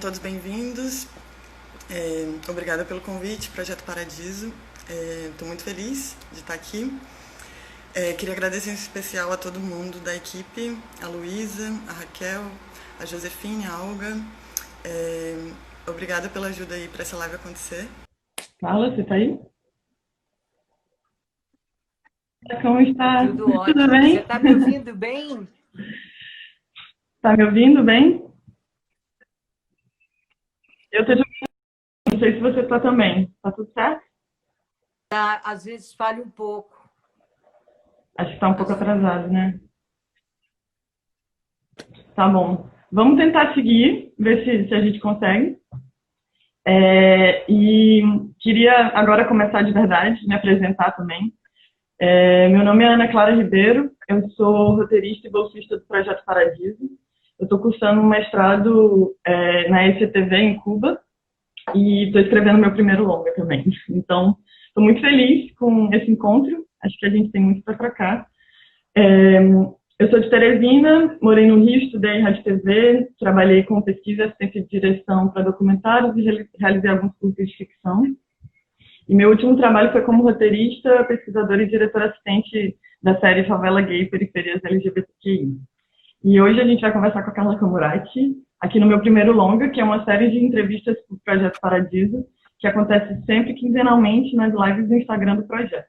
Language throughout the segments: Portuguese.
todos bem-vindos. Obrigada pelo convite, Projeto Paradiso. Estou muito feliz de estar aqui. Queria agradecer em especial a todo mundo da equipe, a Luísa, a Raquel, a Josefine, a Olga. Obrigada pela ajuda aí para essa live acontecer. Fala, você tá aí? Como está? Tudo ótimo. Tudo bem? Você está me ouvindo bem? Tá me ouvindo bem? Eu tô te ouvindo. Não sei se você tá também. Tá tudo certo? Às vezes falha um pouco. Acho que tá um pouco atrasado, né? Tá bom. Vamos tentar seguir, ver se a gente consegue. E queria agora começar de verdade, me apresentar também. Meu nome é Ana Clara Ribeiro, eu sou roteirista e bolsista do Projeto Paradiso. Eu estou cursando um mestrado na ECTV em Cuba e estou escrevendo meu primeiro longa também. Então, estou muito feliz com esse encontro, acho que a gente tem muito para trocar. Eu sou de Teresina, morei no Rio, estudei rádio e TV, trabalhei com pesquisa, assistência de direção para documentários e realizei alguns cursos de ficção. E meu último trabalho foi como roteirista, pesquisadora e diretora assistente da série Favela Gay Periferias LGBTQI. E hoje a gente vai conversar com a Carla Camurati, aqui no meu primeiro longa, que é uma série de entrevistas para o Projeto Paradiso, que acontece sempre quinzenalmente nas lives do Instagram do projeto.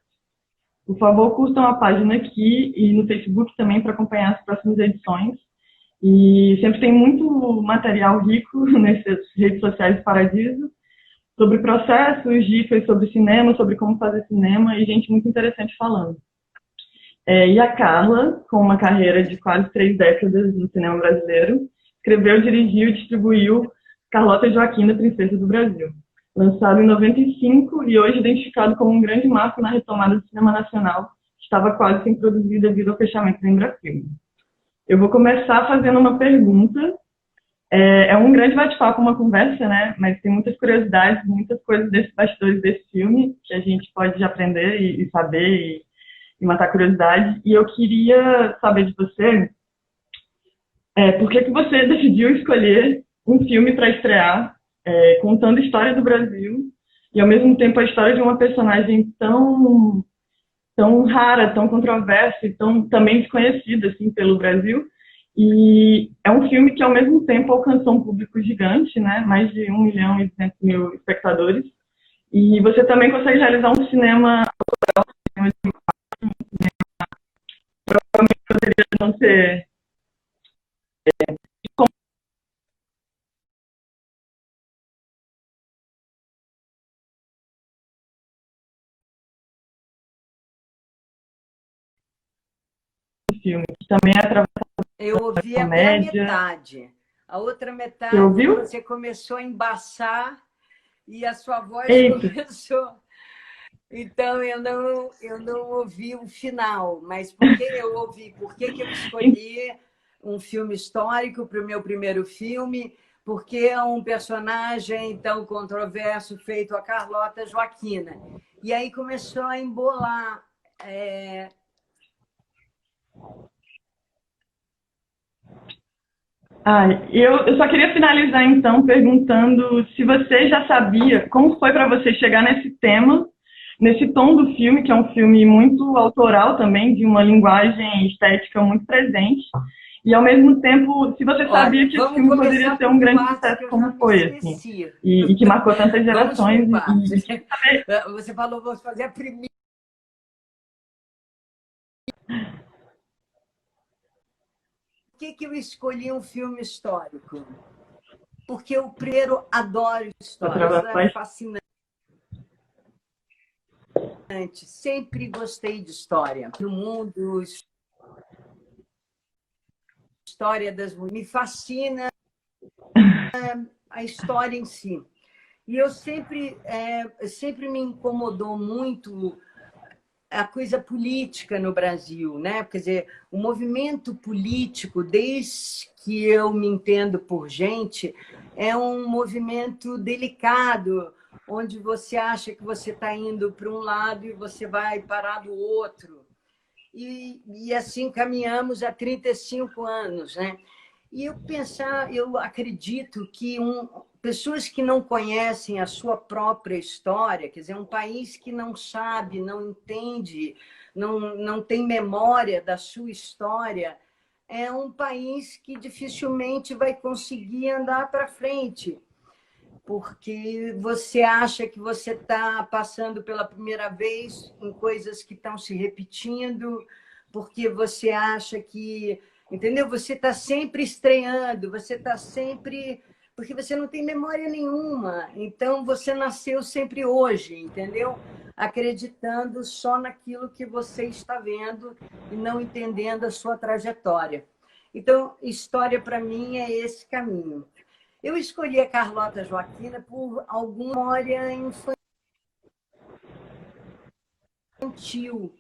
Por favor, curtam a página aqui e no Facebook também para acompanhar as próximas edições. E sempre tem muito material rico nessas redes sociais do Paradiso, sobre processos, dicas sobre cinema, sobre como fazer cinema, e gente muito interessante falando. E a Carla, com uma carreira de quase 3 décadas no cinema brasileiro, escreveu, dirigiu e distribuiu Carlota Joaquina, Princesa do Brasil, lançado em 95 e hoje identificado como um grande marco na retomada do cinema nacional, que estava quase sem produzir devido ao fechamento da Embrafilme. Eu vou começar fazendo uma pergunta. É um grande bate-papo, uma conversa, né? Mas tem muitas curiosidades, muitas coisas desses bastidores desse filme que a gente pode aprender e saber e matar curiosidade. E eu queria saber de você, por que você decidiu escolher um filme para estrear, contando a história do Brasil e, ao mesmo tempo, a história de uma personagem tão rara, tão controversa e tão também desconhecida assim, pelo Brasil. E é um filme que, ao mesmo tempo, alcançou um público gigante, né? Mais de 1.200.000 espectadores. E você também consegue realizar um cinema provavelmente poderia não ser como um filme, que também atravessa Eu a ouvi até a comédia. metade. A outra Você metade ouviu? você começou a embaçar e a sua voz Eita! começou. Então, eu não ouvi o final, mas por que eu ouvi? Por que eu escolhi um filme histórico para o meu primeiro filme? Porque é um personagem tão controverso feito a Carlota Joaquina. E aí começou a embolar. Eu só queria finalizar, então, perguntando se você já sabia como foi para você chegar nesse tema, nesse tom do filme, que é um filme muito autoral também, de uma linguagem estética muito presente, e, ao mesmo tempo, se você sabia Olha, que esse vamos filme poderia começar ser por um grande partes sucesso que eu já como me foi, assim, esqueci. e que marcou tantas Vamos por gerações, partes. e saber... Você falou, vamos fazer a primeira. Por que eu escolhi um filme histórico? Porque eu, primeiro, adoro história, isso é fascinante. Sempre gostei de história. No mundo, história das mulheres. Me fascina a história em si. E eu sempre me incomodou muito a coisa política no Brasil, né? Quer dizer, o movimento político, desde que eu me entendo por gente, é um movimento delicado, onde você acha que você está indo para um lado e você vai parar do outro. E assim caminhamos há 35 anos, né? E eu acredito que pessoas que não conhecem a sua própria história, quer dizer, um país que não sabe, não entende, não tem memória da sua história, é um país que dificilmente vai conseguir andar para frente, porque você acha que você está passando pela primeira vez em coisas que estão se repetindo, porque você acha que, entendeu? Você está sempre estreando, você está sempre... Porque você não tem memória nenhuma, então você nasceu sempre hoje, entendeu? Acreditando só naquilo que você está vendo e não entendendo a sua trajetória. Então, história para mim é esse caminho. Eu escolhi a Carlota Joaquina por alguma memória infantil,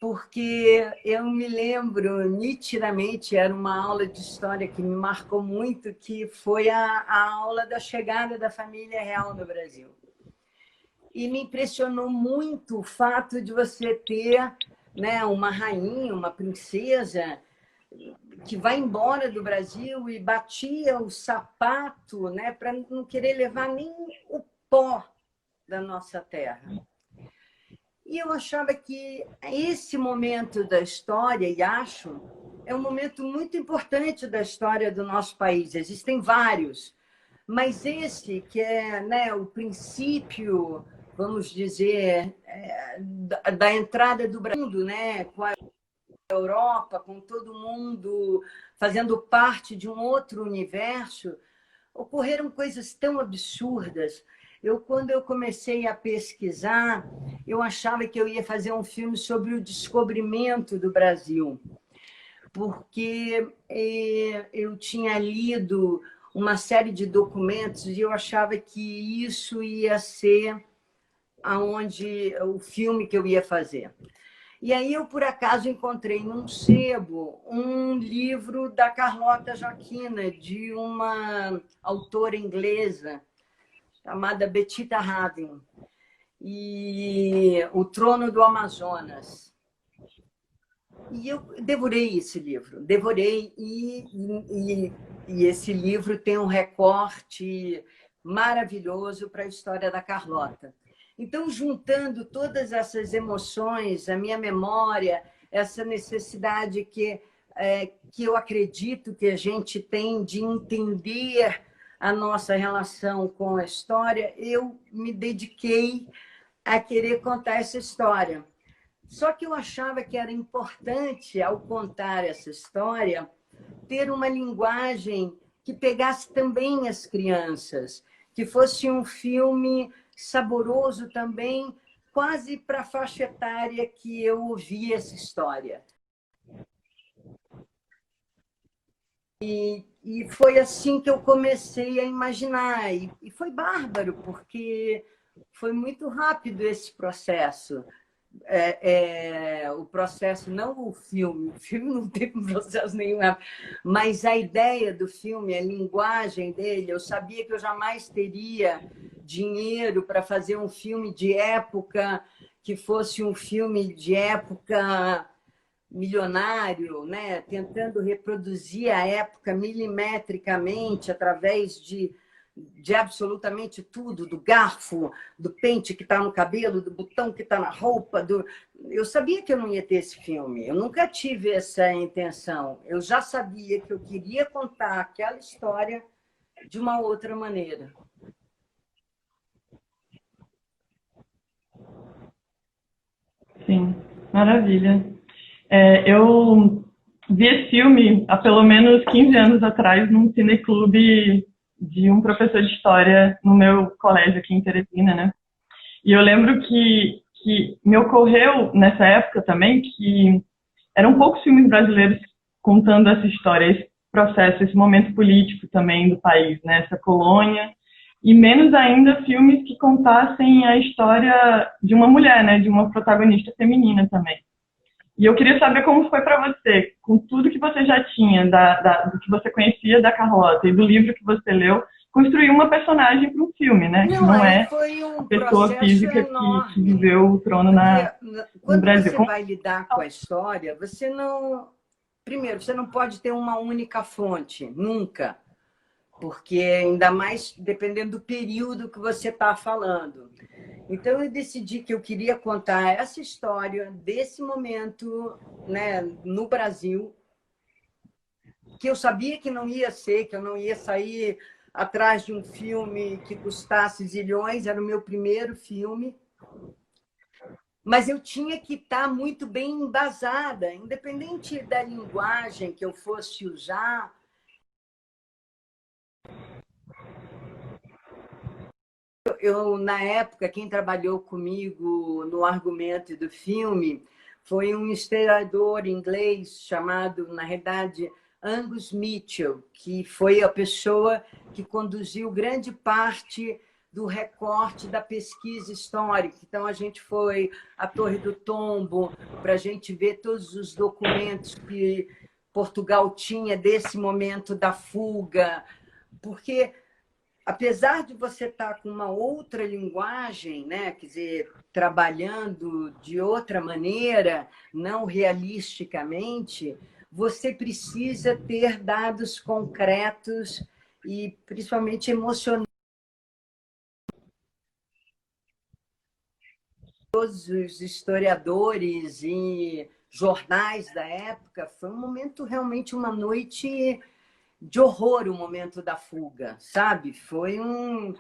porque eu me lembro nitidamente, era uma aula de história que me marcou muito, que foi a aula da chegada da família real no Brasil. E me impressionou muito o fato de você ter, né, uma rainha, uma princesa, que vai embora do Brasil e batia o sapato, né, para não querer levar nem o pó da nossa terra. E eu achava que esse momento da história, e acho, é um momento muito importante da história do nosso país. Existem vários, mas esse que é, né, o princípio, vamos dizer, da entrada do Brasil, né, com a Europa, com todo mundo fazendo parte de um outro universo, ocorreram coisas tão absurdas. Quando eu comecei a pesquisar, eu achava que eu ia fazer um filme sobre o descobrimento do Brasil, porque eu tinha lido uma série de documentos e eu achava que isso ia ser o filme que eu ia fazer. E aí eu, por acaso, encontrei num sebo um livro da Carlota Joaquina, de uma autora inglesa, chamada Betita Raven, e O Trono do Amazonas. E eu devorei esse livro, e esse livro tem um recorte maravilhoso para a história da Carlota. Então, juntando todas essas emoções, a minha memória, essa necessidade que eu acredito que a gente tem de entender a nossa relação com a história, eu me dediquei a querer contar essa história. Só que eu achava que era importante, ao contar essa história, ter uma linguagem que pegasse também as crianças, que fosse um filme saboroso também, quase para a faixa etária que eu ouvi essa história. E foi assim que eu comecei a imaginar. E foi bárbaro, porque foi muito rápido esse processo. O processo, não o filme não teve processo nenhum, mas a ideia do filme, a linguagem dele, eu sabia que eu jamais teria dinheiro para fazer um filme de época, que fosse um filme de época milionário, né? Tentando reproduzir a época milimetricamente através de absolutamente tudo, do garfo, do pente que está no cabelo, do botão que está na roupa. Eu sabia que eu não ia ter esse filme, eu nunca tive essa intenção. Eu já sabia que eu queria contar aquela história de uma outra maneira. Sim, maravilha. Eu vi esse filme há pelo menos 15 anos atrás num cineclube de um professor de história no meu colégio aqui em Teresina, né? E eu lembro que me ocorreu nessa época também que eram poucos filmes brasileiros contando essa história, esse processo, esse momento político também do país, né? Essa colônia, e menos ainda filmes que contassem a história de uma mulher, né? De uma protagonista feminina também. E eu queria saber como foi para você, com tudo que você já tinha, do que você conhecia da Carlota e do livro que você leu, construir uma personagem para um filme, né? Que não é a pessoa física que viveu o trono no Brasil. Quando você vai lidar com a história, você não primeiro, você não pode ter uma única fonte, nunca. Porque ainda mais dependendo do período que você está falando. Então, eu decidi que eu queria contar essa história desse momento, né, no Brasil, que eu sabia que não ia ser, que eu não ia sair atrás de um filme que custasse zilhões, era o meu primeiro filme, mas eu tinha que estar muito bem embasada, independente da linguagem que eu fosse usar. Na época, quem trabalhou comigo no argumento do filme foi um historiador inglês chamado, na realidade, Angus Mitchell, que foi a pessoa que conduziu grande parte do recorte da pesquisa histórica. Então, a gente foi à Torre do Tombo para a gente ver todos os documentos que Portugal tinha desse momento da fuga, porque apesar de você estar com uma outra linguagem, né, quer dizer, trabalhando de outra maneira, não realisticamente, você precisa ter dados concretos e principalmente emocionais. Todos os historiadores e jornais da época, foi um momento realmente uma noite de horror, o momento da fuga, sabe? Foi um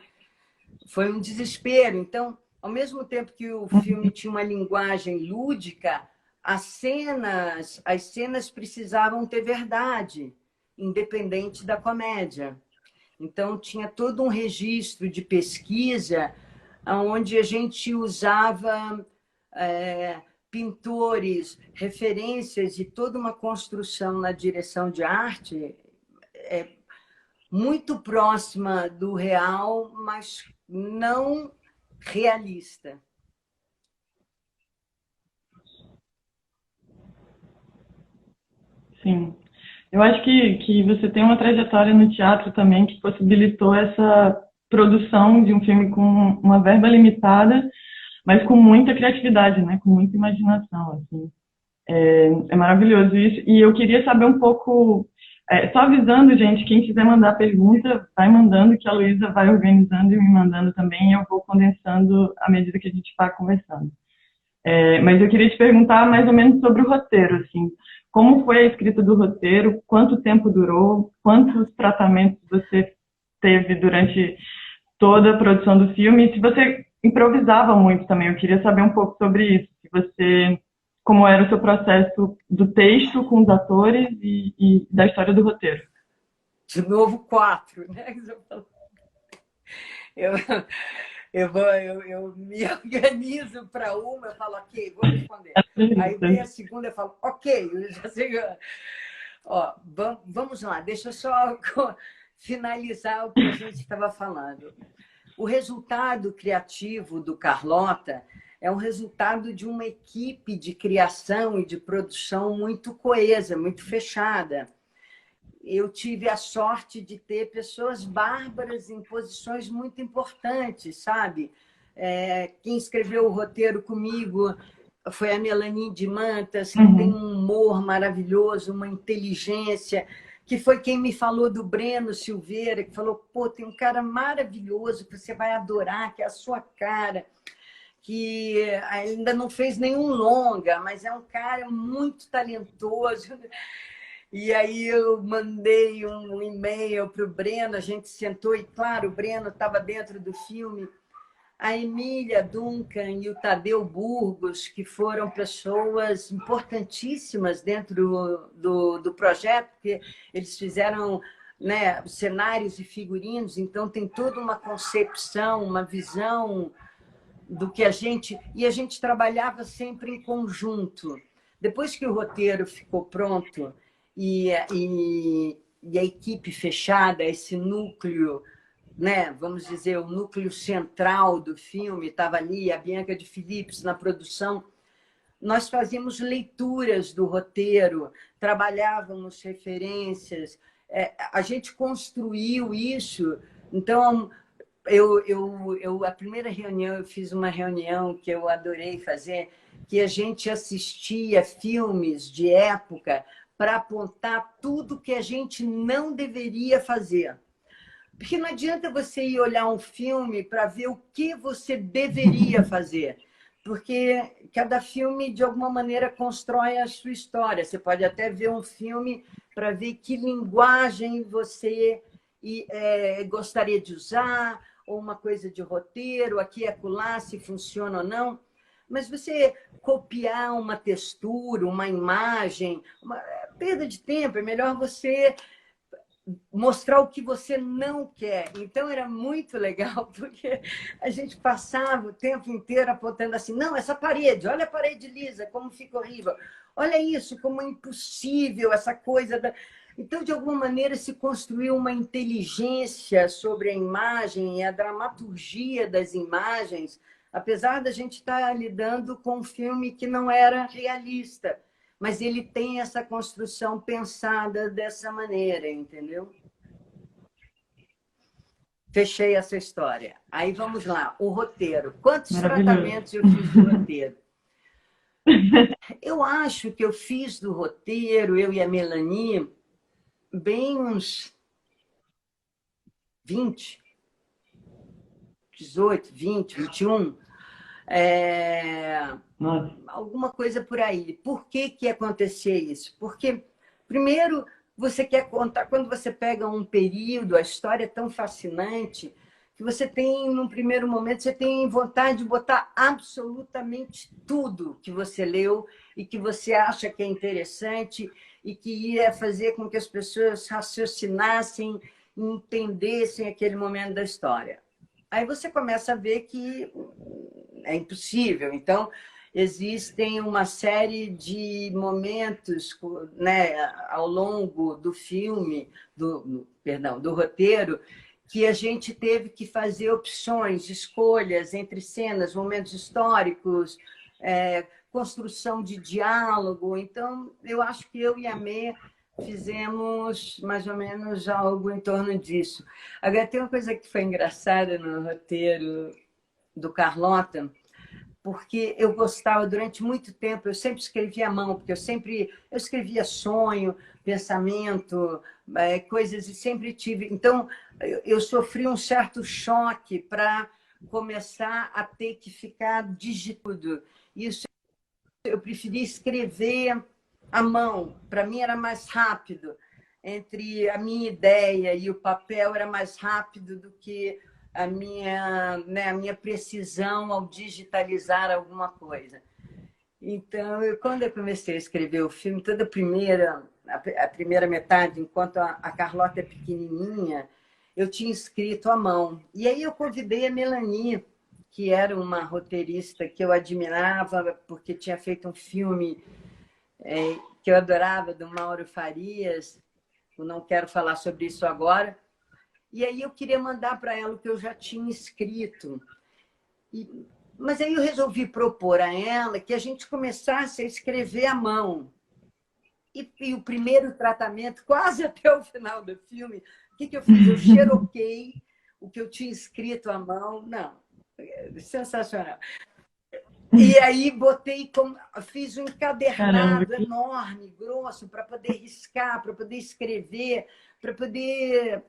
desespero. Então, ao mesmo tempo que o filme tinha uma linguagem lúdica, as cenas precisavam ter verdade, independente da comédia. Então, tinha todo um registro de pesquisa onde a gente usava pintores, referências e toda uma construção na direção de arte muito próxima do real, mas não realista. Sim. Eu acho que você tem uma trajetória no teatro também que possibilitou essa produção de um filme com uma verba limitada, mas com muita criatividade, né? Com muita imaginação, assim. É maravilhoso isso. E eu queria saber um pouco, só avisando, gente, quem quiser mandar pergunta, vai mandando, que a Luísa vai organizando e me mandando também, e eu vou condensando à medida que a gente vai conversando. Mas eu queria te perguntar mais ou menos sobre o roteiro, assim. Como foi a escrita do roteiro? Quanto tempo durou? Quantos tratamentos você teve durante toda a produção do filme? E se você improvisava muito também, eu queria saber um pouco sobre isso. Se você, como era o seu processo do texto com os atores e da história do roteiro? De novo, 4, né? Eu me organizo para uma, eu falo, ok, vou responder. Aí vem a segunda, eu falo, ok, eu já sei. Ó, vamos lá, deixa eu só finalizar o que a gente estava falando. O resultado criativo do Carlota é um resultado de uma equipe de criação e de produção muito coesa, muito fechada. Eu tive a sorte de ter pessoas bárbaras em posições muito importantes, sabe? Quem escreveu o roteiro comigo foi a Melanie de Mantas, que tem um humor maravilhoso, uma inteligência, que foi quem me falou do Breno Silveira, que falou, pô, tem um cara maravilhoso que você vai adorar, que é a sua cara, que ainda não fez nenhum longa, mas é um cara muito talentoso. E aí eu mandei um e-mail para o Breno, a gente sentou e, claro, o Breno estava dentro do filme. A Emília Duncan e o Tadeu Burgos, que foram pessoas importantíssimas dentro do projeto, porque eles fizeram, né, cenários e figurinos, então tem toda uma concepção, uma visão do que a gente... E a gente trabalhava sempre em conjunto. Depois que o roteiro ficou pronto e a equipe fechada, esse núcleo, né, vamos dizer, o núcleo central do filme, estava ali, a Bianca de Philippes na produção, nós fazíamos leituras do roteiro, trabalhávamos referências, a gente construiu isso. Então, a primeira reunião, eu fiz uma reunião que eu adorei fazer, que a gente assistia filmes de época para apontar tudo que a gente não deveria fazer. Porque não adianta você ir olhar um filme para ver o que você deveria fazer, porque cada filme, de alguma maneira, constrói a sua história. Você pode até ver um filme para ver que linguagem você gostaria de usar, ou uma coisa de roteiro, aqui e acolá, se funciona ou não. Mas você copiar uma textura, uma imagem, perda de tempo, é melhor você mostrar o que você não quer. Então, era muito legal, porque a gente passava o tempo inteiro apontando assim, não, essa parede, olha a parede lisa, como fica horrível. Olha isso, como é impossível essa coisa. Então, de alguma maneira, se construiu uma inteligência sobre a imagem e a dramaturgia das imagens, apesar da gente estar lidando com um filme que não era realista, mas ele tem essa construção pensada dessa maneira, entendeu? Fechei essa história. Aí vamos lá, o roteiro. Quantos tratamentos eu fiz do roteiro? Eu acho que eu fiz do roteiro, eu e a Melanie, bem uns 20, 18, 20, 21. Alguma coisa por aí. Por que acontecia isso? Porque, primeiro, você quer contar, quando você pega um período, a história é tão fascinante, que você tem, num primeiro momento, você tem vontade de botar absolutamente tudo que você leu e que você acha que é interessante e que ia fazer com que as pessoas raciocinassem e entendessem aquele momento da história. Aí você começa a ver que é impossível. Então, existem uma série de momentos, né, ao longo do filme, do roteiro, que a gente teve que fazer opções, escolhas entre cenas, momentos históricos, construção de diálogo. Então, eu acho que eu e a Mê fizemos mais ou menos algo em torno disso. Agora, tem uma coisa que foi engraçada no roteiro do Carlota, porque eu gostava, durante muito tempo, eu sempre escrevia à mão, porque eu escrevia sonho, pensamento, coisas, e sempre tive... Então, eu sofri um certo choque para começar a ter que ficar digitando. Isso eu preferi escrever à mão, para mim era mais rápido. Entre a minha ideia e o papel era mais rápido do que a minha precisão ao digitalizar alguma coisa. Então, quando eu comecei a escrever o filme, toda a primeira metade, enquanto a Carlota é pequenininha, eu tinha escrito à mão. E aí eu convidei a Melanie, que era uma roteirista que eu admirava, porque tinha feito um filme que eu adorava, do Mauro Farias. Eu não quero falar sobre isso agora. E aí eu queria mandar para ela o que eu já tinha escrito. Mas aí eu resolvi propor a ela que a gente começasse a escrever à mão. E o primeiro tratamento, quase até o final do filme, o que eu fiz? Eu xeroquei o que eu tinha escrito à mão. Não, sensacional. E aí fiz um encadernado enorme, grosso, para poder riscar, para poder escrever, para poder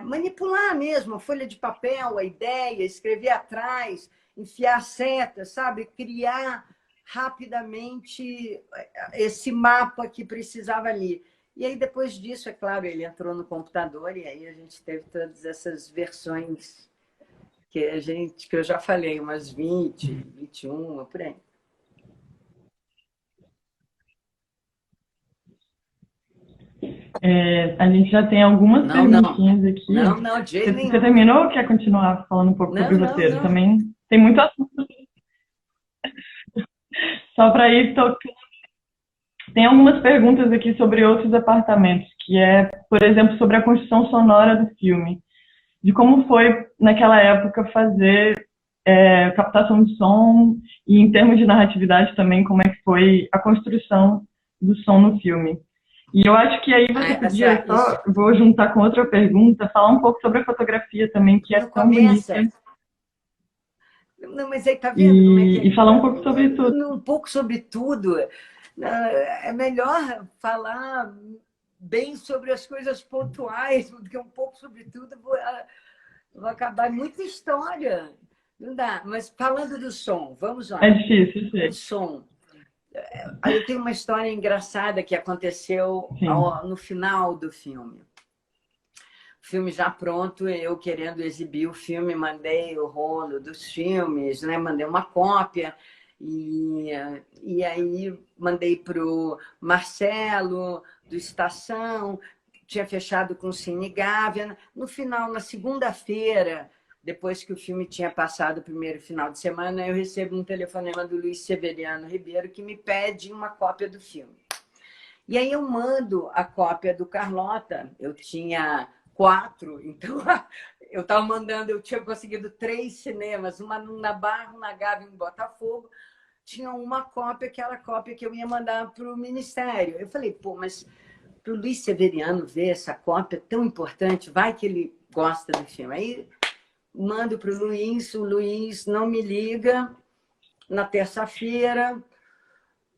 manipular mesmo a folha de papel, a ideia, escrever atrás, enfiar setas, sabe? Criar rapidamente esse mapa que precisava ali. E aí, depois disso, é claro, ele entrou no computador e aí a gente teve todas essas versões que eu já falei, umas 20, 21, por aí. A gente já tem algumas perguntinhas aqui. Não, de jeito nenhum. Você terminou ou quer continuar falando um pouco sobre o roteiro? Também tem muito assunto. Só para ir tocando. Tem algumas perguntas aqui sobre outros apartamentos, que é, por exemplo, sobre a construção sonora do filme. De como foi, naquela época, fazer captação de som e, em termos de narratividade também, como é que foi a construção do som no filme. E eu acho que aí você podia, vou juntar com outra pergunta, falar um pouco sobre a fotografia também, que é tão bonita. Não, mas aí tá vendo como é que e falar um pouco sobre tudo. Um pouco sobre tudo. É melhor falar bem sobre as coisas pontuais do que um pouco sobre tudo. Vou acabar muita história. Não dá. Mas falando do som, vamos lá. É difícil, O sei. som. Aí eu tenho uma história engraçada que aconteceu Sim. no final do filme. O filme já pronto, eu querendo exibir o filme, mandei o rolo dos filmes, né? Mandei uma cópia. E aí mandei para o Marcelo, do Estação, tinha fechado com o Cine Gávea. No final, na segunda-feira, depois que o filme tinha passado o primeiro final de semana, eu recebo um telefonema do Luiz Severiano Ribeiro que me pede uma cópia do filme. E aí eu mando a cópia do Carlota, eu tinha 4, então eu estava mandando, eu tinha conseguido 3 cinemas, uma na Barra, na Gávea, em Botafogo, tinha uma cópia, que era a cópia que eu ia mandar para o Ministério. Eu falei, pô, mas para o Luiz Severiano ver essa cópia tão importante, vai que ele gosta do filme. Aí mando para o Luiz não me liga na terça-feira.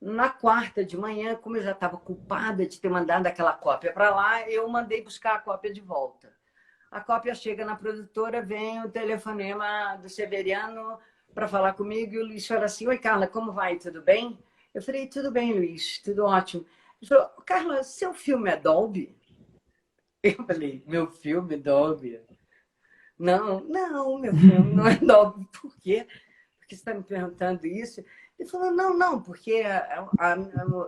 Na quarta de manhã, como eu já estava culpada de ter mandado aquela cópia para lá, eu mandei buscar a cópia de volta. A cópia chega na produtora, vem o telefonema do Severiano para falar comigo, e o Luiz fala assim, oi, Carla, como vai? Tudo bem? Eu falei, tudo bem, Luiz, tudo ótimo. Ele falou, Carla, seu filme é Dolby? Eu falei, meu filme é Dolby? Não, meu filme não é Dolby. Por quê? Porque você está me perguntando isso? Ele falou, não, porque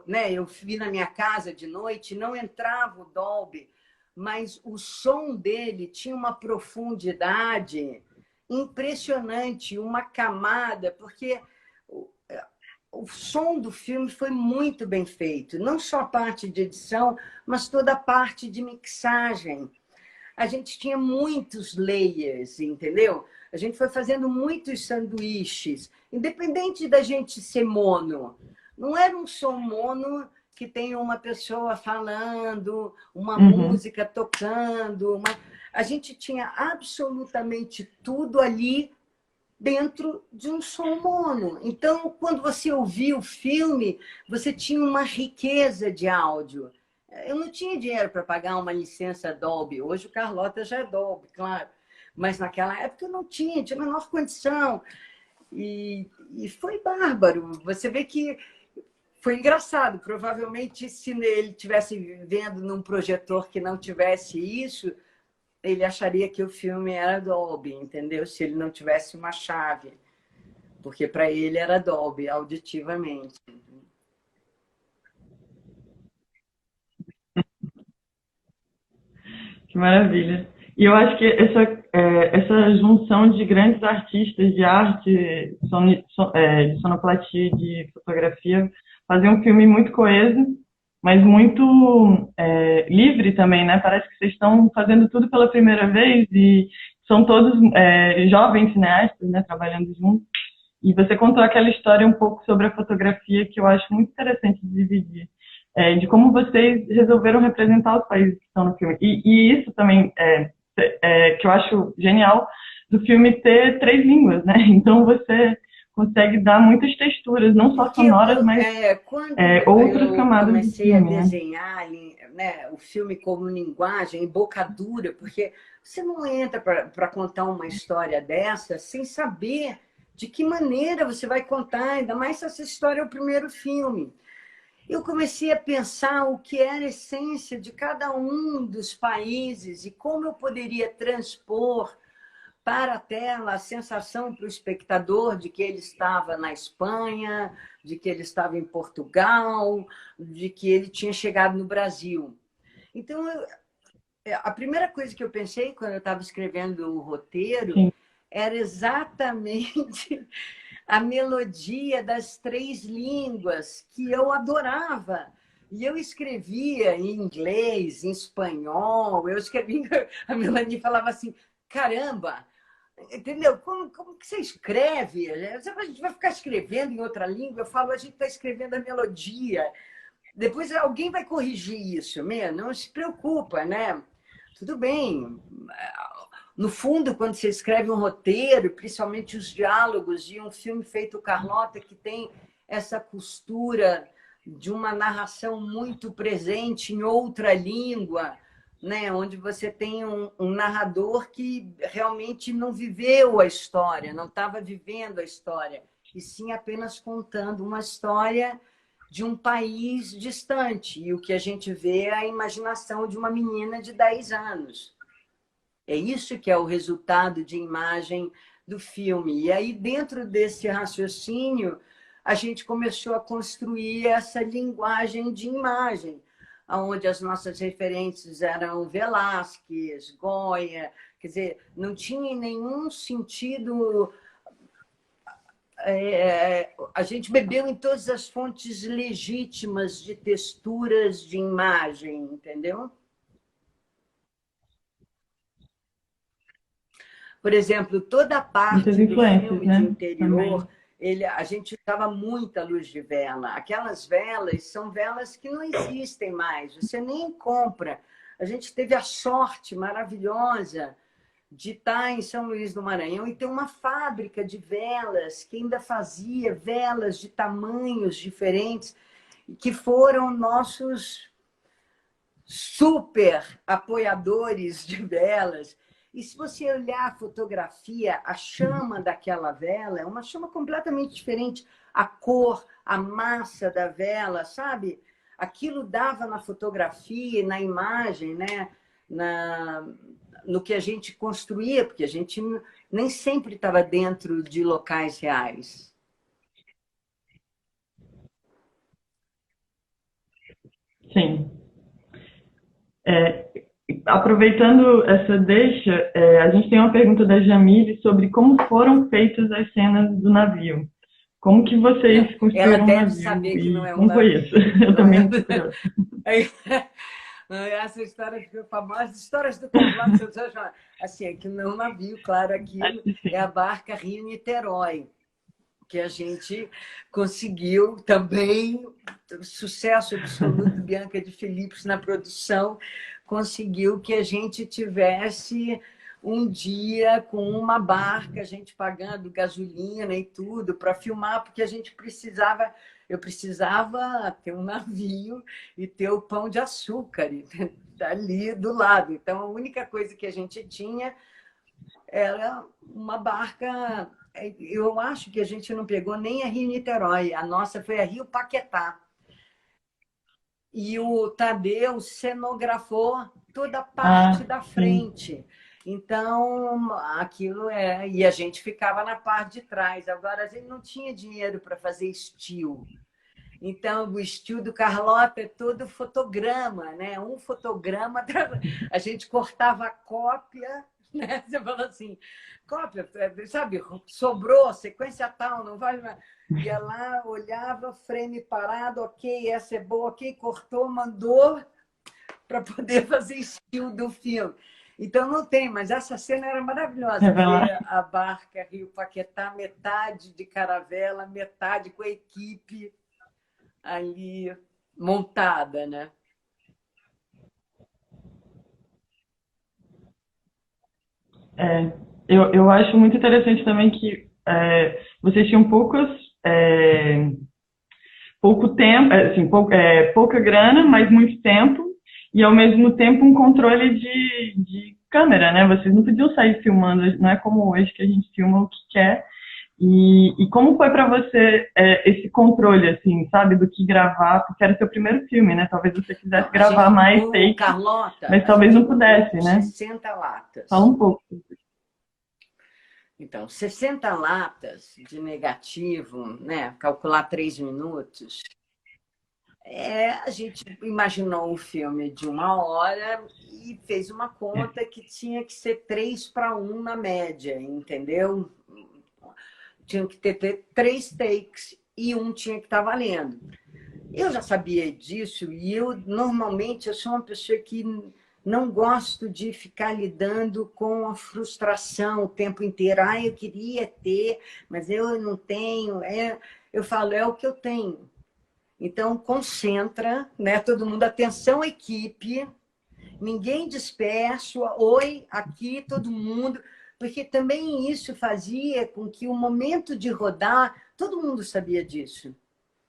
né, eu vi na minha casa de noite, não entrava o Dolby, mas o som dele tinha uma profundidade impressionante, uma camada, porque o som do filme foi muito bem feito, não só a parte de edição, mas toda a parte de mixagem. A gente tinha muitos layers, entendeu? A gente foi fazendo muitos sanduíches, independente da gente ser mono. Não era um som mono que tem uma pessoa falando, uma música tocando. A gente tinha absolutamente tudo ali dentro de um som mono. Então, quando você ouvia o filme, você tinha uma riqueza de áudio. Eu não tinha dinheiro para pagar uma licença Dolby. Hoje o Carlota já é Dolby, claro. Mas naquela época eu não tinha a menor condição. E foi bárbaro. Você vê que foi engraçado. Provavelmente, se ele estivesse vendo num projetor que não tivesse isso, ele acharia que o filme era Dolby, entendeu? Se ele não tivesse uma chave. Porque para ele era Dolby, auditivamente. Que maravilha. E eu acho que essa junção de grandes artistas de arte, de sonoplastia e de fotografia, fazer um filme muito coeso, mas muito livre também, né? Parece que vocês estão fazendo tudo pela primeira vez e são todos jovens cineastas, né? Trabalhando juntos. E você contou aquela história um pouco sobre a fotografia que eu acho muito interessante de dividir. De como vocês resolveram representar os países que estão no filme. E isso também que eu acho genial do filme ter 3 línguas, né? Então você consegue dar muitas texturas, não só sonoras, mas outras camadas do filme. Comecei a desenhar né, o filme como linguagem, embocadura, porque você não entra para contar uma história dessa sem saber de que maneira você vai contar, ainda mais se essa história é o primeiro filme. Eu comecei a pensar o que era a essência de cada um dos países e como eu poderia transpor para a tela a sensação para o espectador de que ele estava na Espanha, de que ele estava em Portugal, de que ele tinha chegado no Brasil. Então, a primeira coisa que eu pensei quando eu estava escrevendo o roteiro Sim. era exatamente a melodia das 3 línguas que eu adorava. E eu escrevia em inglês, em espanhol, eu escrevia, a Melanie falava assim, caramba, entendeu? Como que você escreve? A gente vai ficar escrevendo em outra língua? Eu falo, a gente está escrevendo a melodia. Depois alguém vai corrigir isso, mesmo. Não se preocupa, né? Tudo bem. No fundo, quando você escreve um roteiro, principalmente os diálogos de um filme feito Carlota, que tem essa costura de uma narração muito presente em outra língua, né? Onde você tem um narrador que realmente não viveu a história, não estava vivendo a história, e sim apenas contando uma história de um país distante. E o que a gente vê é a imaginação de uma menina de 10 anos. É isso que é o resultado de imagem do filme. E aí, dentro desse raciocínio, a gente começou a construir essa linguagem de imagem, onde as nossas referências eram Velázquez, Goya, quer dizer, não tinha nenhum sentido. A gente bebeu em todas as fontes legítimas de texturas de imagem, entendeu? Por exemplo, toda a Muitas parte do influências, filme de né? interior, Também. a gente usava muita luz de vela. Aquelas velas são velas que não existem mais, você nem compra. A gente teve a sorte maravilhosa de estar em São Luís do Maranhão e ter uma fábrica de velas que ainda fazia velas de tamanhos diferentes, que foram nossos super apoiadores de velas. E se você olhar a fotografia, a chama daquela vela é uma chama completamente diferente. A cor, a massa da vela, sabe? Aquilo dava na fotografia, na imagem, né? No que a gente construía, porque a gente nem sempre estava dentro de locais reais. Sim. Aproveitando essa deixa, a gente tem uma pergunta da Jamile sobre como foram feitas as cenas do navio. Como que vocês Ela construíram um deve navio saber que não e é um como foi isso? navio. Eu Não também é? estou curiosa. Essa história ficou famosa. As histórias do complexo, assim, aqui não é um navio, claro, aquilo é a barca Rio-Niterói, que a gente conseguiu também, sucesso absoluto, Bianca de Philippos na produção, conseguiu que a gente tivesse um dia com uma barca, a gente pagando gasolina e tudo para filmar, porque a gente precisava, eu precisava ter um navio e ter o Pão de Açúcar ali do lado. Então, a única coisa que a gente tinha era uma barca. Eu acho que a gente não pegou nem a Rio-Niterói, a nossa foi a Rio-Paquetá. E o Tadeu cenografou toda a parte da Sim. frente. Então, aquilo é. E a gente ficava na parte de trás. Agora, a gente não tinha dinheiro para fazer estilo. Então, o estilo do Carlota é todo fotograma, né? Um fotograma, a gente cortava a cópia, né? Você fala assim, cópia, sabe, sobrou, sequência tal, não vai mais. Ia lá, olhava, frame parado, ok, essa é boa, ok, cortou, mandou para poder fazer estilo do filme. Então, não tem, mas essa cena era maravilhosa, Revelar. ver a barca Rio Paquetá, metade de caravela, metade com a equipe ali montada, né? Eu acho muito interessante também que vocês tinham pouco tempo, assim, pouca grana, mas muito tempo, e ao mesmo tempo um controle de câmera, né? Vocês não podiam sair filmando, não é como hoje que a gente filma o que quer. E como foi para você esse controle, assim, sabe, do que gravar? Porque era seu primeiro filme, né? Talvez você quisesse Não, gravar mais o takes, Carlota, mas a talvez gente não ficou pudesse, com né? 60 Fala latas. um pouco. Então, 60 latas de negativo, né? Calcular 3 minutos. A gente imaginou um filme de 1 hora e fez uma conta que tinha que ser 3:1 na média, entendeu? Tinha que ter 3 takes e um tinha que estar valendo. Eu já sabia disso e normalmente eu sou uma pessoa que não gosto de ficar lidando com a frustração o tempo inteiro. Eu queria ter, mas eu não tenho. Eu falo, é o que eu tenho. Então, concentra, né? Todo mundo, atenção, equipe, ninguém disperso, oi, aqui, todo mundo, porque também isso fazia com que o momento de rodar, todo mundo sabia disso.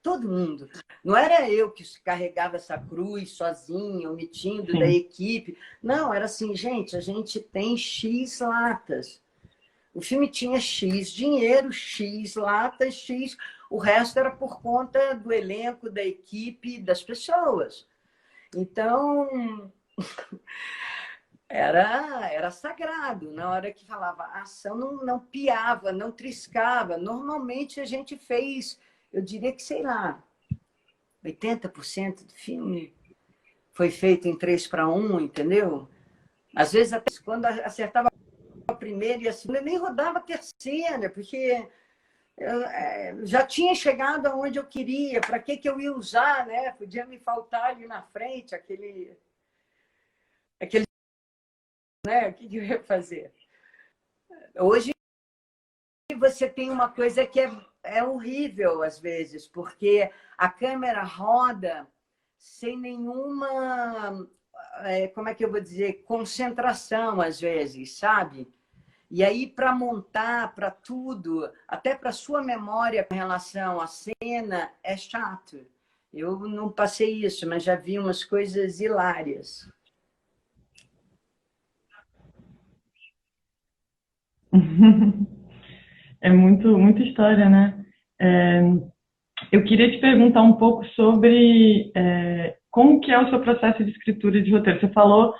todo mundo. Não era eu que carregava essa cruz sozinha, omitindo da Sim. equipe. Não, era assim, gente, a gente tem X latas. O filme tinha X dinheiro, X latas, X. O resto era por conta do elenco, da equipe, das pessoas. Então, era sagrado. Na hora que falava, a ação não piava, não triscava. Normalmente a gente fez, eu diria que, sei lá, 80% do filme foi feito em 3:1, entendeu? Às vezes, até quando acertava a primeira e a segunda, eu nem rodava a terceira, porque eu já tinha chegado aonde eu queria, para que eu ia usar, né? Podia me faltar ali na frente aquele né? O que eu ia fazer? Hoje você tem uma coisa que é horrível às vezes, porque a câmera roda sem nenhuma, como é que eu vou dizer, concentração às vezes, sabe? E aí, para montar, para tudo, até para sua memória com relação à cena, é chato. Eu não passei isso, mas já vi umas coisas hilárias. É muita história, né? É, eu queria te perguntar um pouco sobre como que é o seu processo de escritura de roteiro. Você falou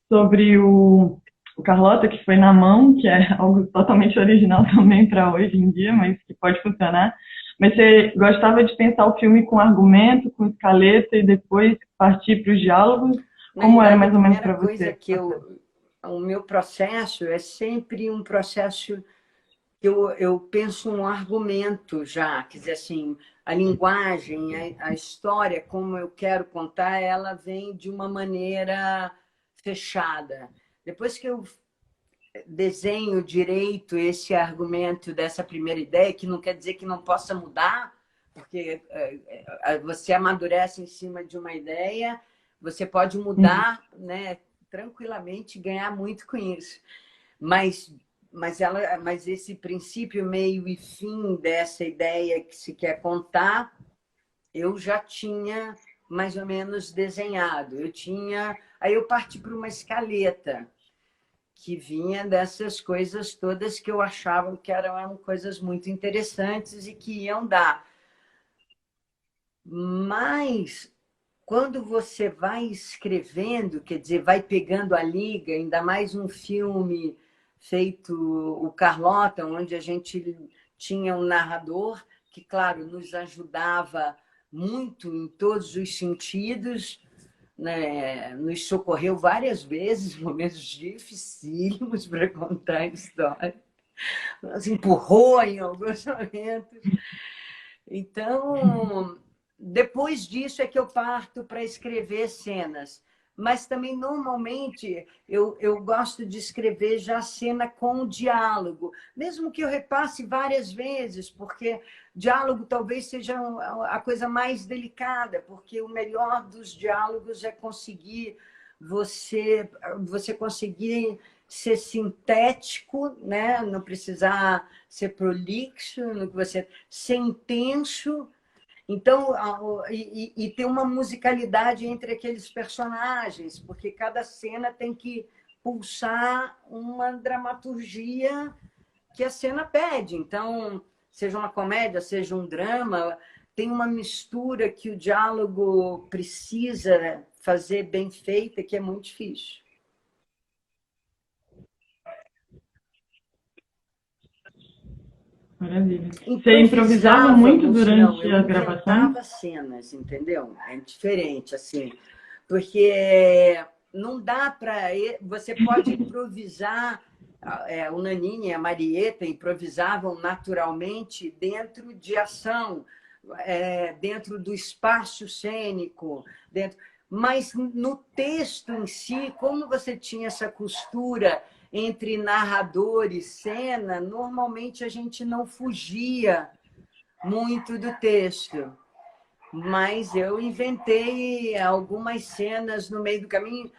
sobre o Carlota, que foi na mão, que é algo totalmente original também para hoje em dia, mas que pode funcionar. Mas você gostava de pensar o filme com argumento, com escaleta e depois partir para os diálogos? Como era mais ou menos para você? O meu processo é sempre um processo que eu penso um argumento já, quer dizer assim, a linguagem, a história, como eu quero contar, ela vem de uma maneira fechada. Depois que eu desenho direito esse argumento dessa primeira ideia, que não quer dizer que não possa mudar, porque você amadurece em cima de uma ideia, você pode mudar, né, tranquilamente, ganhar muito com isso. Mas esse princípio, meio e fim dessa ideia que se quer contar, eu já tinha mais ou menos desenhado. Aí eu parti para uma escaleta que vinha dessas coisas todas que eu achava que eram coisas muito interessantes e que iam dar. Mas quando você vai escrevendo, quer dizer, vai pegando a liga, ainda mais um filme feito o Carlota, onde a gente tinha um narrador que, claro, nos ajudava muito em todos os sentidos, né? Nos socorreu várias vezes, momentos dificílimos para contar a história, nos empurrou em alguns momentos. Então, depois disso é que eu parto para escrever cenas. Mas também, normalmente, eu gosto de escrever já a cena com diálogo, mesmo que eu repasse várias vezes, porque diálogo talvez seja a coisa mais delicada, porque o melhor dos diálogos é conseguir você conseguir ser sintético, né? Não precisar ser prolixo, ser intenso. Então, e ter uma musicalidade entre aqueles personagens, porque cada cena tem que pulsar uma dramaturgia que a cena pede. Então, seja uma comédia, seja um drama, tem uma mistura que o diálogo precisa fazer bem feita, que é muito difícil. Maravilha. Você improvisava muito durante as gravações? Eu inventava cenas, entendeu? É diferente, assim. Porque não dá para... Você pode improvisar... O Nanini e a Marieta improvisavam naturalmente dentro de ação, dentro do espaço cênico, mas no texto em si, como você tinha essa costura entre narrador e cena, normalmente a gente não fugia muito do texto. Mas eu inventei algumas cenas no meio do caminho,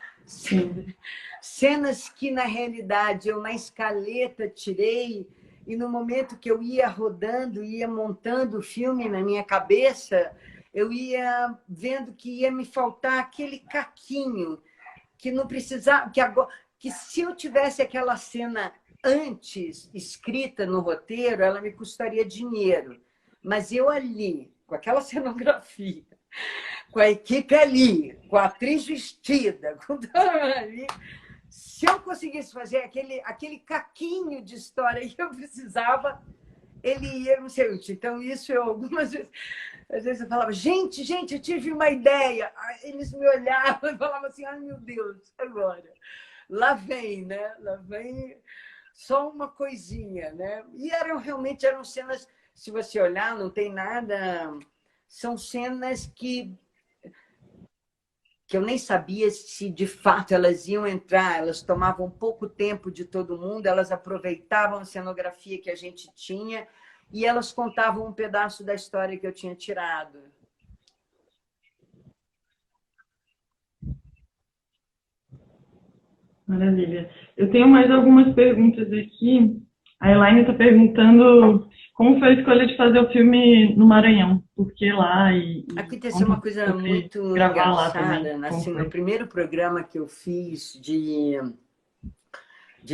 cenas que, na realidade, eu na escaleta tirei e no momento que eu ia rodando, ia montando o filme na minha cabeça, eu ia vendo que ia me faltar aquele caquinho, que não precisava, que agora, que se eu tivesse aquela cena antes escrita no roteiro, ela me custaria dinheiro. Mas eu ali, com aquela cenografia, com a equipe ali, com a atriz vestida, com tudo ali, se eu conseguisse fazer aquele caquinho de história que eu precisava, ele ia me ser útil. Então, isso eu algumas vezes, às vezes eu falava, gente, eu tive uma ideia. Aí eles me olhavam e falavam assim, ai meu Deus, agora. Lá vem, né? Lá vem só uma coisinha, né? E realmente eram cenas, se você olhar, não tem nada, são cenas que eu nem sabia se de fato elas iam entrar, elas tomavam pouco tempo de todo mundo, elas aproveitavam a cenografia que a gente tinha e elas contavam um pedaço da história que eu tinha tirado. Maravilha. Eu tenho mais algumas perguntas aqui. A Elaine está perguntando como foi a escolha de fazer o filme no Maranhão, por que lá e Aconteceu uma coisa muito engraçada. Assim, no primeiro programa que eu fiz de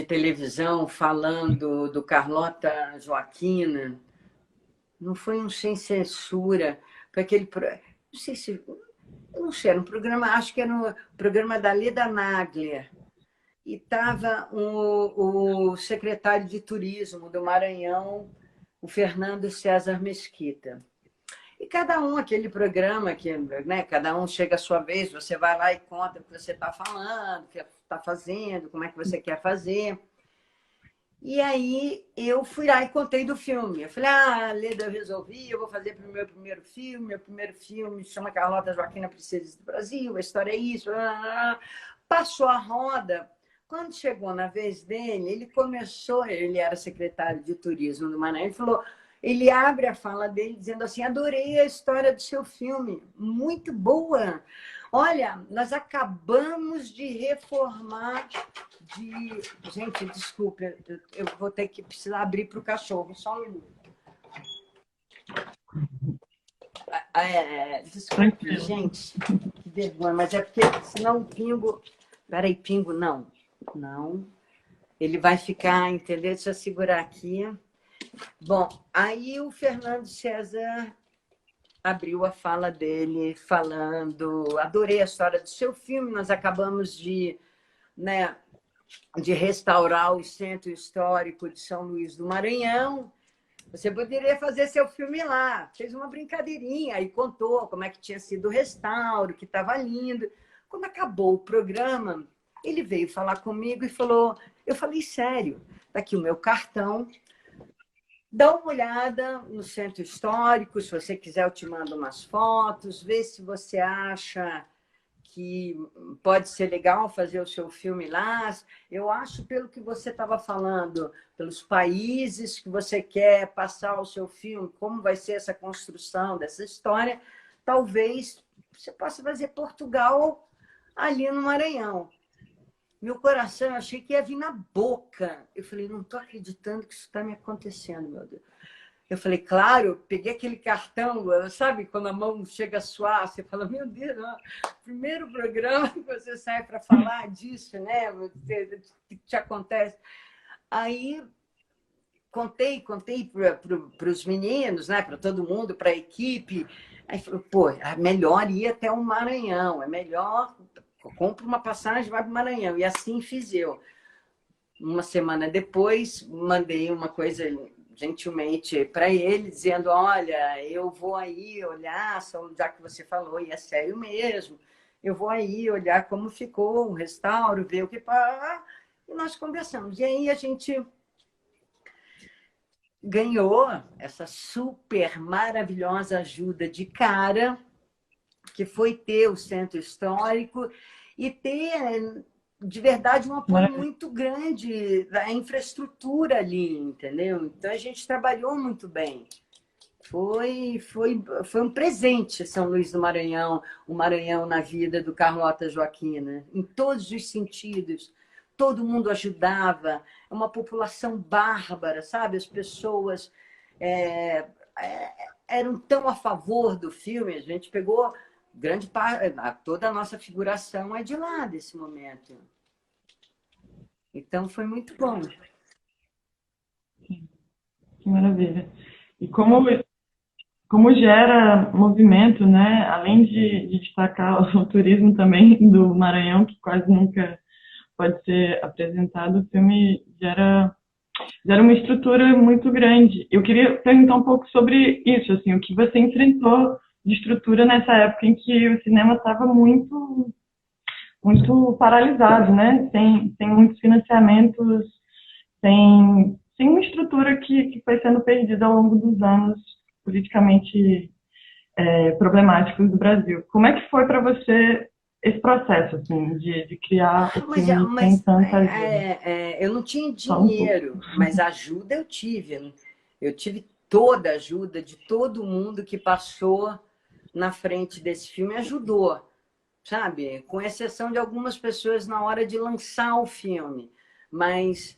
televisão, falando do Carlota Joaquina, não foi um sem censura, foi aquele... Não sei se... Eu não sei, era um programa, acho que era um programa da Leda Nagler. E estava o secretário de Turismo do Maranhão, o Fernando César Mesquita. E cada um, aquele programa, que, né, cada um chega à sua vez, você vai lá e conta o que você está falando, o que está fazendo, como é que você quer fazer. E aí eu fui lá e contei do filme. Eu falei, Leda, eu resolvi, eu vou fazer o meu primeiro filme. Meu primeiro filme se chama Carlota Joaquina Princesa do Brasil, a história é isso. Passou a roda. Quando chegou na vez dele, ele era secretário de turismo do Maranhão, ele falou, ele abre a fala dele dizendo assim, adorei a história do seu filme, muito boa. Olha, nós acabamos de reformar Gente, desculpe, eu vou ter que precisar abrir para o cachorro, só um minuto. Desculpe, gente, que vergonha, mas é porque senão o pingo... Peraí, pingo, não. Não. Ele vai ficar, entendeu? Deixa eu segurar aqui. Bom, aí o Fernando César abriu a fala dele falando, adorei a história do seu filme, nós acabamos de restaurar o Centro Histórico de São Luís do Maranhão. Você poderia fazer seu filme lá. Fez uma brincadeirinha, aí contou como é que tinha sido o restauro, que estava lindo. Quando acabou o programa, ele veio falar comigo e falou, eu falei, sério, tá aqui o meu cartão, dá uma olhada no Centro Histórico, se você quiser eu te mando umas fotos, vê se você acha que pode ser legal fazer o seu filme lá. Eu acho, pelo que você estava falando, pelos países que você quer passar o seu filme, como vai ser essa construção dessa história, talvez você possa fazer Portugal ali no Maranhão. Meu coração, eu achei que ia vir na boca. Eu falei, não estou acreditando que isso está me acontecendo, meu Deus. Eu falei, claro, peguei aquele cartão, sabe, quando a mão chega a suar, você fala, meu Deus, não. Primeiro programa que você sai para falar disso, né? Que te acontece. Aí contei para os meninos, né? Para todo mundo, para a equipe. Aí falou, pô, é melhor ir até o Maranhão, é melhor, compra uma passagem, vai para o Maranhão. E assim fiz eu. Uma semana depois, mandei uma coisa gentilmente para ele, dizendo, olha, eu vou aí olhar, já que você falou, e é sério mesmo, eu vou aí olhar como ficou o restauro, ver o que... E nós conversamos. E aí a gente ganhou essa super maravilhosa ajuda de cara, que foi ter o Centro Histórico e ter... de verdade, um apoio muito grande da infraestrutura ali, entendeu? Então, a gente trabalhou muito bem. Foi um presente São Luís do Maranhão, o Maranhão na vida do Carlota Joaquina, em todos os sentidos. todo mundo ajudava, é uma população bárbara, sabe? As pessoas eram tão a favor do filme, a gente pegou grande parte, toda a nossa figuração é de lá desse momento. Então foi muito bom. Que maravilha. E como gera movimento, né? Além de destacar o turismo também do Maranhão, que quase nunca pode ser apresentado, o filme gera uma estrutura muito grande. Eu queria perguntar um pouco sobre isso, assim, o que você enfrentou de estrutura nessa época em que o cinema estava muito paralisado, né? Sem muitos financiamentos, sem uma estrutura que foi sendo perdida ao longo dos anos politicamente problemáticos do Brasil. Como é que foi para você esse processo, assim, de criar o filme sem tanta ajuda? Eu não tinha dinheiro, mas ajuda eu tive. Eu tive toda a ajuda de todo mundo que passou na frente desse filme, ajudou, sabe? Com exceção de algumas pessoas na hora de lançar o filme. Mas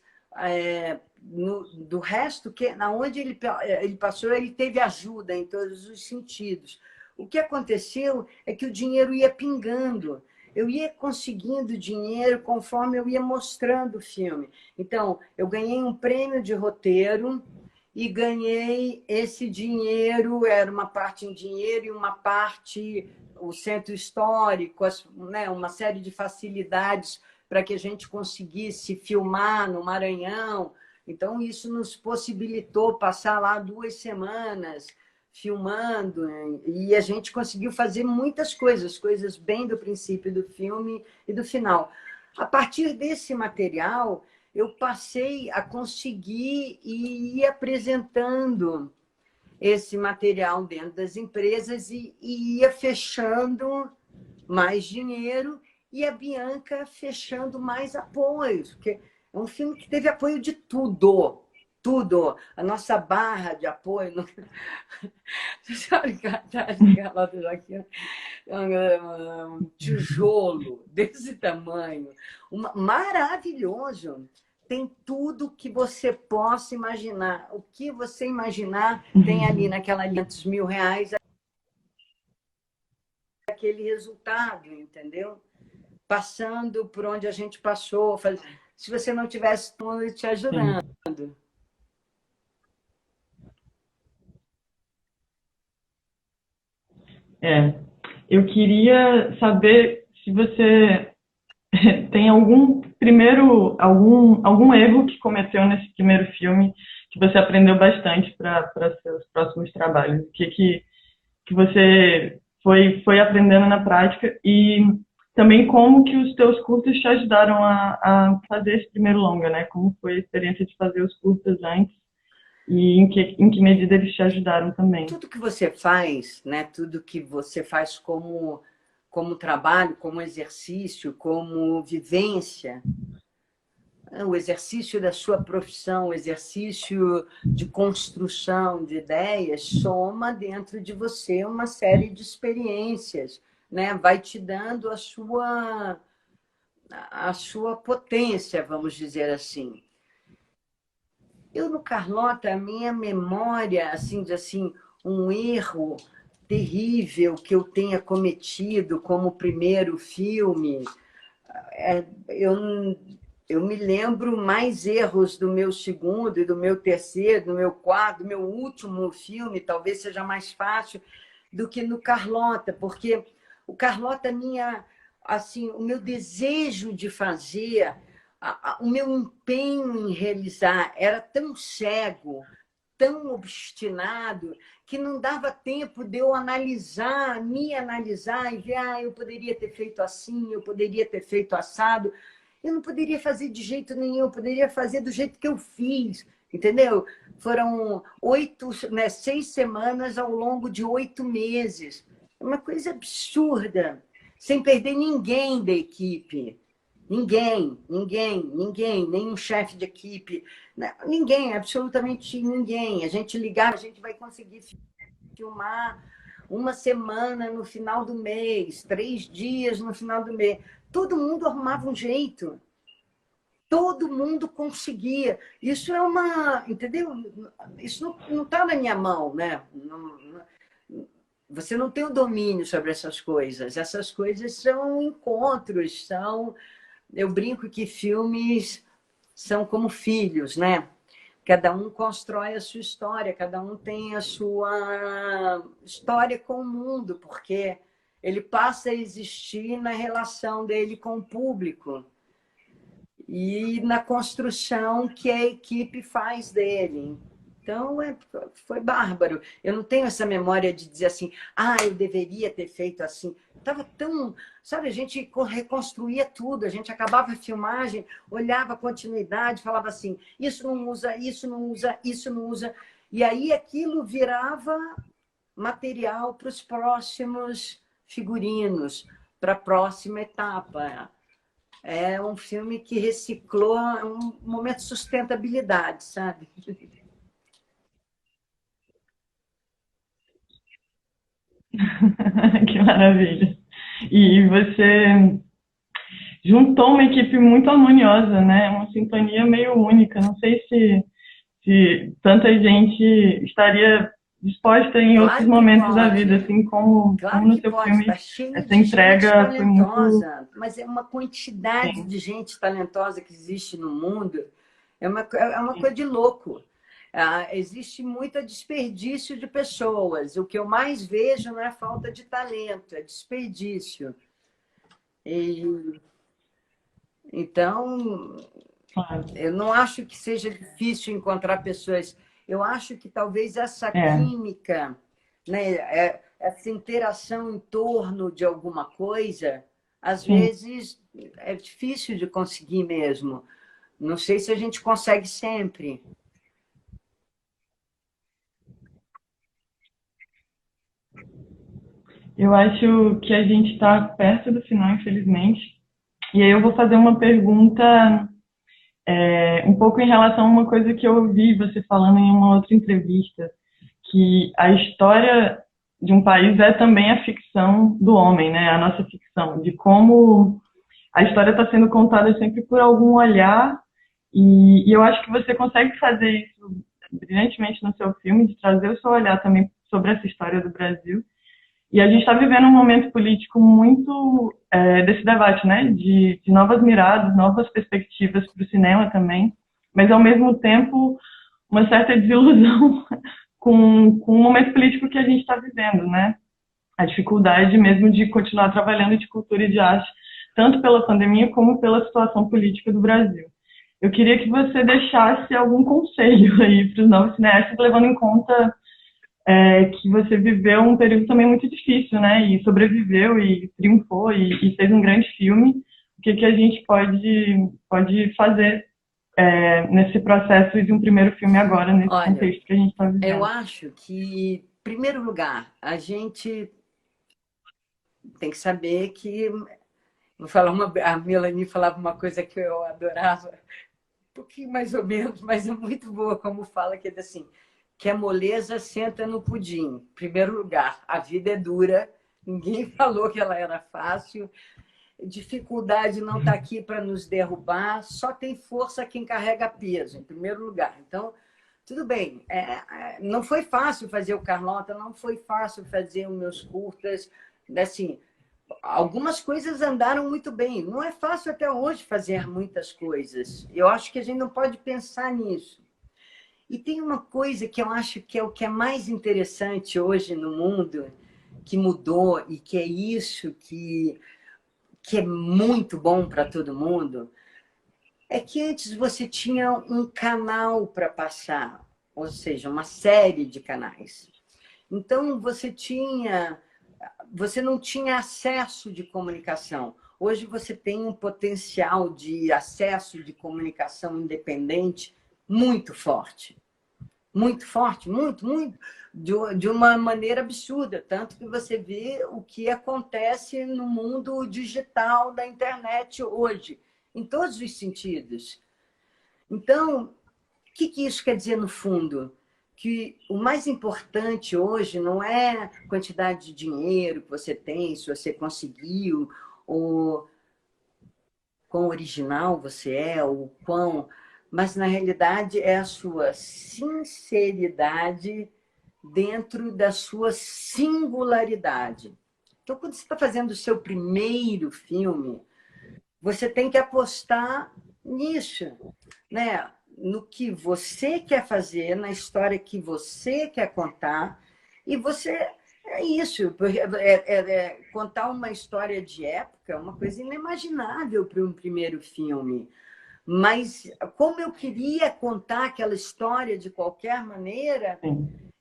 do resto, onde ele passou, ele teve ajuda em todos os sentidos. O que aconteceu é que o dinheiro ia pingando. Eu ia conseguindo dinheiro conforme eu ia mostrando o filme. Então, eu ganhei um prêmio de roteiro e ganhei esse dinheiro, era uma parte em dinheiro e uma parte o centro histórico, né, uma série de facilidades para que a gente conseguisse filmar no Maranhão. Então, isso nos possibilitou passar lá 2 semanas filmando, né? E a gente conseguiu fazer muitas coisas bem do princípio do filme e do final. A partir desse material, eu passei a conseguir ir apresentando esse material dentro das empresas e ia fechando mais dinheiro e a Bianca fechando mais apoios, porque é um filme que teve apoio de tudo. Tudo. A nossa barra de apoio. Um tijolo desse tamanho. Maravilhoso. Tem tudo que você possa imaginar. O que você imaginar tem ali naquela linha dos R$1.000 aquele resultado, entendeu? Passando por onde a gente passou. Se você não tivesse tudo te ajudando. Sim. Eu queria saber se você tem algum erro que cometeu nesse primeiro filme que você aprendeu bastante para seus próximos trabalhos. O que você foi aprendendo na prática e também como que os teus curtas te ajudaram a fazer esse primeiro longa, né? Como foi a experiência de fazer os curtas antes e em que medida eles te ajudaram também. Tudo que você faz, né? Tudo que você faz como trabalho, como exercício, como vivência, o exercício da sua profissão, o exercício de construção de ideias, soma dentro de você uma série de experiências, né? Vai te dando a sua potência, vamos dizer assim. Eu, no Carlota, a minha memória, um erro terrível que eu tenha cometido como primeiro filme, eu me lembro mais erros do meu segundo e do meu terceiro, do meu quarto, do meu último filme, talvez seja mais fácil do que no Carlota, porque o Carlota, o meu desejo de fazer, o meu empenho em realizar era tão cego, tão obstinado, que não dava tempo de eu me analisar e ver, eu poderia ter feito assim, eu poderia ter feito assado. Eu não poderia fazer de jeito nenhum, eu poderia fazer do jeito que eu fiz, entendeu? Foram 6 semanas ao longo de 8 meses. É uma coisa absurda, sem perder ninguém da equipe. Ninguém, nenhum chefe de equipe, ninguém, absolutamente ninguém. A gente ligar, a gente vai conseguir filmar 1 semana no final do mês, 3 dias no final do mês. Todo mundo arrumava um jeito. todo mundo conseguia. Isso é uma, entendeu? Isso não está na minha mão, né? Você não tem o domínio sobre essas coisas. Essas coisas são encontros, são... Eu brinco que filmes são como filhos, né? Cada um constrói a sua história, cada um tem a sua história com o mundo, porque ele passa a existir na relação dele com o público e na construção que a equipe faz dele. Então, foi bárbaro. Eu não tenho essa memória de dizer assim, eu deveria ter feito assim. Estava tão... Sabe, a gente reconstruía tudo, a gente acabava a filmagem, olhava a continuidade, falava assim, isso não usa, isso não usa, isso não usa. E aí aquilo virava material para os próximos figurinos, para a próxima etapa. É um filme que reciclou, é um momento de sustentabilidade, sabe? Que maravilha. E você juntou uma equipe muito harmoniosa, né? Uma sintonia meio única. Não sei se tanta gente estaria disposta em outros Claro que momentos da vida, pode. assim como Claro no que seu pode, filme. está cheio Essa de gente entrega foi muito... talentosa, mas é uma quantidade Sim, de gente talentosa que existe no mundo, é uma coisa de louco. Existe muito desperdício de pessoas. O que eu mais vejo não é falta de talento, é desperdício. E, então, claro. eu não acho que seja difícil encontrar pessoas. Eu acho que talvez essa É, química, né, essa interação em torno de alguma coisa, às sim. vezes é difícil de conseguir mesmo. Não sei se a gente consegue sempre. Eu acho que a gente está perto do final, infelizmente. E aí eu vou fazer uma pergunta um pouco em relação a uma coisa que eu ouvi você falando em uma outra entrevista, que a história de um país é também a ficção do homem, né? A nossa ficção, de como a história está sendo contada sempre por algum olhar, e eu acho que você consegue fazer isso brilhantemente no seu filme, de trazer o seu olhar também sobre essa história do Brasil. E a gente está vivendo um momento político muito desse debate, né? De novas miradas, novas perspectivas para o cinema também, mas ao mesmo tempo uma certa desilusão com o momento político que a gente está vivendo, né? A dificuldade mesmo de continuar trabalhando de cultura e de arte, tanto pela pandemia como pela situação política do Brasil. Eu queria que você deixasse algum conselho aí para os novos cineastas, levando em conta que você viveu um período também muito difícil, né? E sobreviveu e triunfou e fez um grande filme. O que a gente pode fazer nesse processo de um primeiro filme agora, nesse Olha, contexto que a gente está eu vivendo? acho que, em primeiro lugar, a gente tem que saber que... Vou falar a Melanie falava uma coisa que eu adorava, um pouquinho mais ou menos, mas é muito boa como fala, que é assim, que a moleza senta no pudim. Em primeiro lugar, a vida é dura, ninguém falou que ela era fácil, dificuldade não está aqui para nos derrubar, só tem força quem carrega peso, em primeiro lugar. Então, tudo bem, não foi fácil fazer o Carlota, não foi fácil fazer os meus curtas, assim, algumas coisas andaram muito bem. Não é fácil até hoje fazer muitas coisas. Eu acho que a gente não pode pensar nisso. E tem uma coisa que eu acho que é o que é mais interessante hoje no mundo, que mudou e que é isso que é muito bom para todo mundo, é que antes você tinha um canal para passar, ou seja, uma série de canais. Então, você não tinha acesso de comunicação. Hoje você tem um potencial de acesso de comunicação independente muito forte. Muito forte, muito, muito, de uma maneira absurda. Tanto que você vê o que acontece no mundo digital da internet hoje, em todos os sentidos. Então, o que isso quer dizer no fundo? Que o mais importante hoje não é a quantidade de dinheiro que você tem, se você conseguiu, ou... quão original você é, o quão... Mas, na realidade, é a sua sinceridade dentro da sua singularidade. Então, quando você está fazendo o seu primeiro filme, você tem que apostar nisso, né? No que você quer fazer, na história que você quer contar, e você... É isso, contar uma história de época é uma coisa inimaginável para um primeiro filme. Mas como eu queria contar aquela história de qualquer maneira,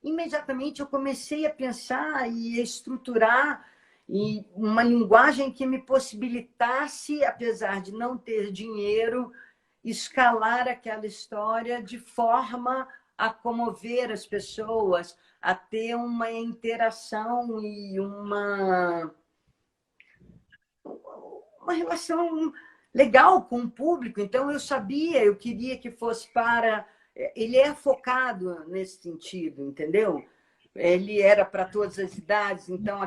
imediatamente eu comecei a pensar e a estruturar e uma linguagem que me possibilitasse, apesar de não ter dinheiro, escalar aquela história de forma a comover as pessoas, a ter uma interação e uma relação legal com o público. Então, eu sabia, eu queria que fosse para... Ele é focado nesse sentido, entendeu? Ele era para todas as idades, então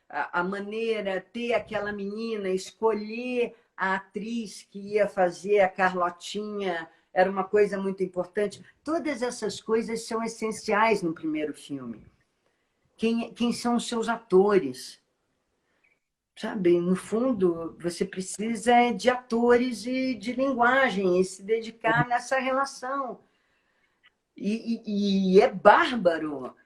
a maneira, ter aquela menina, escolher a atriz que ia fazer a Carlotinha, era uma coisa muito importante. Todas essas coisas são essenciais no primeiro filme. Quem são os seus atores? Sabe, no fundo, você precisa de atores e de linguagem e se dedicar nessa relação. E é bárbaro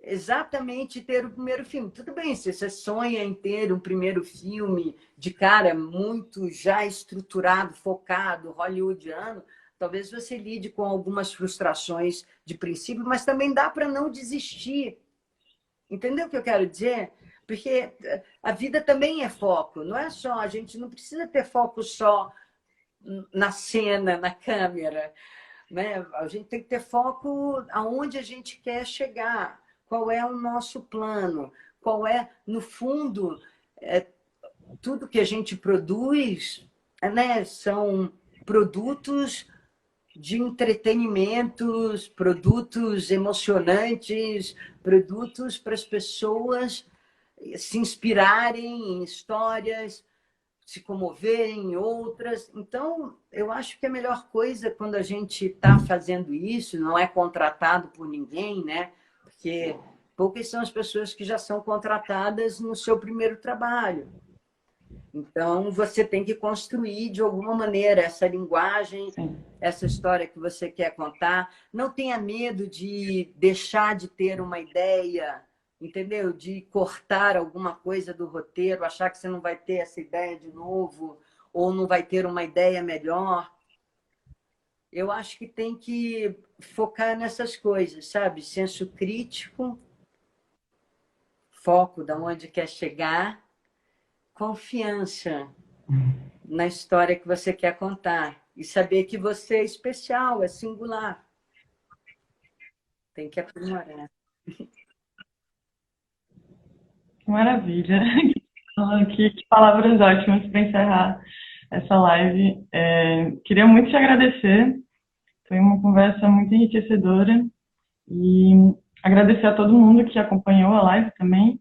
exatamente ter o primeiro filme. Tudo bem, se você sonha em ter um primeiro filme de cara muito já estruturado, focado, hollywoodiano, talvez você lide com algumas frustrações de princípio, mas também dá para não desistir. Entendeu o que eu quero dizer? Porque a vida também é foco, não é só, a gente não precisa ter foco só na cena, na câmera, né? A gente tem que ter foco aonde a gente quer chegar, qual é o nosso plano, qual é, no fundo, tudo que a gente produz, né? São produtos de entretenimentos, produtos emocionantes, produtos para as pessoas se inspirarem em histórias, se comoverem em outras. Então, eu acho que a melhor coisa quando a gente está fazendo isso, não é contratado por ninguém, né? Porque poucas são as pessoas que já são contratadas no seu primeiro trabalho. Então, você tem que construir, de alguma maneira, essa linguagem, essa história que você quer contar. Não tenha medo de deixar de ter uma ideia, entendeu? De cortar alguma coisa do roteiro, achar que você não vai ter essa ideia de novo, ou não vai ter uma ideia melhor. Eu acho que tem que focar nessas coisas, sabe? Senso crítico, foco de onde quer chegar, confiança na história que você quer contar e saber que você é especial, é singular. Tem que aprimorar. Que maravilha! Que palavras ótimas para encerrar essa live. Queria muito te agradecer. Foi uma conversa muito enriquecedora. E agradecer a todo mundo que acompanhou a live também.